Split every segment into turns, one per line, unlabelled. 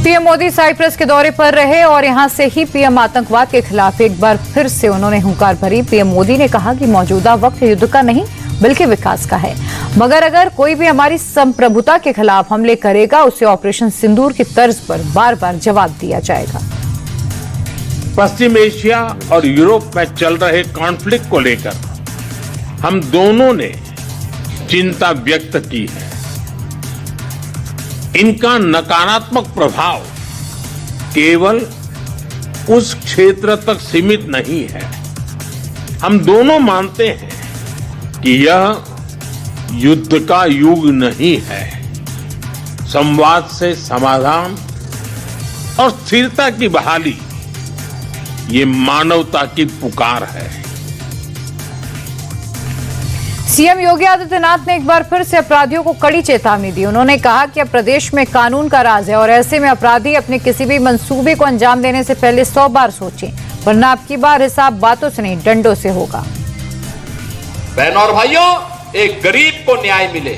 PM Modi Cyprus के दौरे पर रहे और यहां से ही पीएम आतंकवाद के खिलाफ एक बार फिर से उन्होंने हुंकार भरी। पीएम मोदी ने कहा कि मौजूदा वक्त युद्ध का नहीं बल्कि विकास का है, मगर अगर कोई भी हमारी संप्रभुता के खिलाफ हमले करेगा उसे ऑपरेशन सिंदूर की तर्ज पर बार बार जवाब दिया जाएगा।
पश्चिम एशिया और यूरोप में चल रहे कॉन्फ्लिक्ट को लेकर हम दोनों ने चिंता व्यक्त की है। इनका नकारात्मक प्रभाव केवल उस क्षेत्र तक सीमित नहीं है। हम दोनों मानते हैं कि यह युद्ध का युग नहीं है। संवाद से समाधान और स्थिरता की बहाली ये मानवता की पुकार है।
सीएम योगी आदित्यनाथ ने एक बार फिर से अपराधियों को कड़ी चेतावनी दी। उन्होंने कहा कि अब प्रदेश में कानून का राज है और ऐसे में अपराधी अपने किसी भी मंसूबे को अंजाम देने से पहले 100 बार सोचें, वरना अब की बार हिसाब बातों से नहीं डंडों से होगा।
बहनों और भाइयों, एक गरीब को न्याय मिले,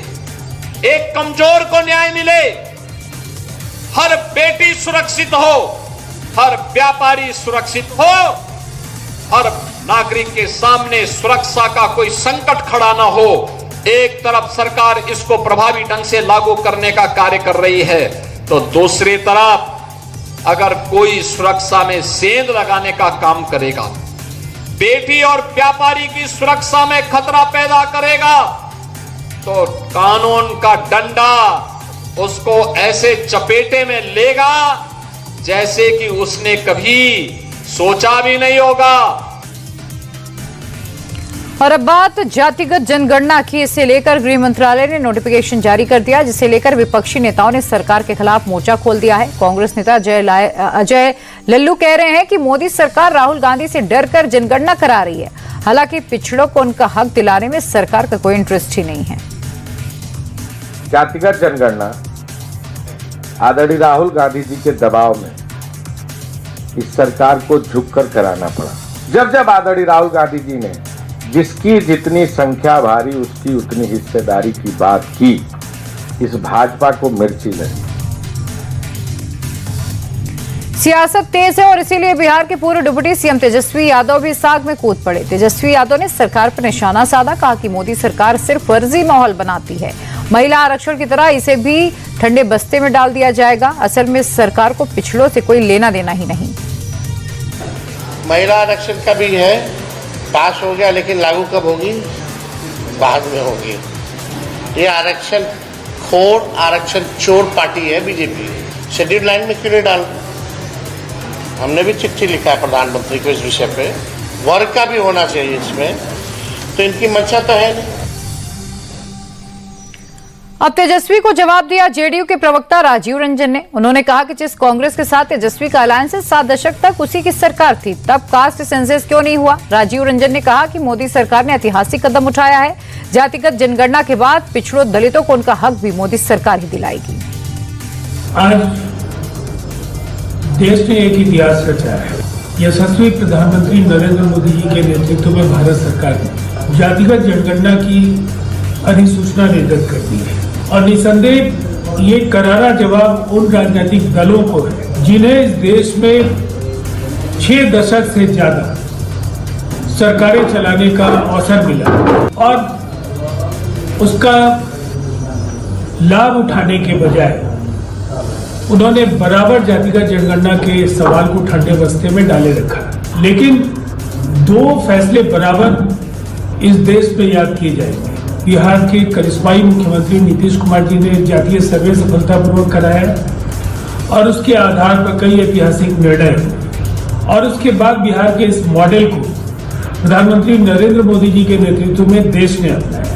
एक कमजोर को न्याय मिले, हर बेटी सुरक्षित हो, हर व्यापारी सुरक्षित हो, हर नागरिक के सामने सुरक्षा का कोई संकट खड़ा ना हो। एक तरफ सरकार इसको प्रभावी ढंग से लागू करने का कार्य कर रही है, तो दूसरी तरफ अगर कोई सुरक्षा में सेंध लगाने का काम करेगा, बेटी और व्यापारी की सुरक्षा में खतरा पैदा करेगा, तो कानून का डंडा उसको ऐसे चपेटे में लेगा जैसे कि उसने कभी सोचा भी नहीं होगा।
और अब बात जातिगत जनगणना की। इसे लेकर गृह मंत्रालय ने नोटिफिकेशन जारी कर दिया, जिसे लेकर विपक्षी नेताओं ने सरकार के खिलाफ मोर्चा खोल दिया है। कांग्रेस नेता अजय लल्लू कह रहे हैं कि मोदी सरकार राहुल गांधी से डरकर जनगणना करा रही है। हालांकि पिछड़ों को उनका हक दिलाने में सरकार का कोई इंटरेस्ट ही नहीं है।
जातिगत जनगणना आदरणीय राहुल गांधी जी के दबाव में इस सरकार को झुककर कराना पड़ा। जब आदरणीय राहुल गांधी जी ने जिसकी जितनी संख्या भारी उसकी उतनी हिस्सेदारी की बात की, इस भाजपा को मिर्ची लगी।
सियासत तेज है और इसीलिए बिहार के पूर्व डिप्टी सीएम तेजस्वी यादव भी इस आग में कूद पड़े। तेजस्वी यादव ने सरकार पर निशाना साधा, कहा कि मोदी सरकार सिर्फ फर्जी माहौल बनाती है। महिला आरक्षण की तरह इसे भी ठंडे बस्ते में डाल दिया जाएगा। असल में सरकार को पिछड़ों से कोई लेना देना ही नहीं।
महिला आरक्षण का भी है, पास हो गया, लेकिन लागू कब होगी? बाद में होगी। ये आरक्षण खोर, आरक्षण चोर पार्टी है बीजेपी। शेड्यूल लाइन में क्यों नहीं डाल? हमने भी चिट्ठी लिखा है प्रधानमंत्री को इस विषय पे। वर्ग का भी होना चाहिए इसमें, तो इनकी मंशा तो है नहीं।
अब तेजस्वी को जवाब दिया जेडीयू के प्रवक्ता राजीव रंजन ने। उन्होंने कहा कि जिस कांग्रेस के साथ तेजस्वी का अलायंस है, 7 दशक तक उसी की सरकार थी, तब कास्ट सेंसस क्यों नहीं हुआ? राजीव रंजन ने कहा कि मोदी सरकार ने ऐतिहासिक कदम उठाया है। जातिगत जनगणना के बाद पिछड़ों दलितों को उनका हक भी मोदी सरकार ही दिलाएगी।
आज देश ने एक इतिहास रचा है। यशस्वी प्रधानमंत्री नरेंद्र मोदी जी के नेतृत्व में भारत सरकार ने जातिगत जनगणना की अधिसूचना निर्गत कर दी है और निसंदेह ये करारा जवाब उन राजनीतिक दलों को है जिन्हें इस देश में 6 दशक से ज्यादा सरकारें चलाने का अवसर मिला और उसका लाभ उठाने के बजाय उन्होंने बराबर जातिगत जनगणना के सवाल को ठंडे बस्ते में डाले रखा। लेकिन 2 फैसले बराबर इस देश पे याद किए जाएंगे। बिहार के करिश्माई मुख्यमंत्री नीतीश कुमार जी ने जातीय सर्वे सफलतापूर्वक कराया और उसके आधार पर कई ऐतिहासिक निर्णय, और उसके बाद बिहार के इस मॉडल को प्रधानमंत्री नरेंद्र मोदी जी के नेतृत्व में देश ने अपनाया।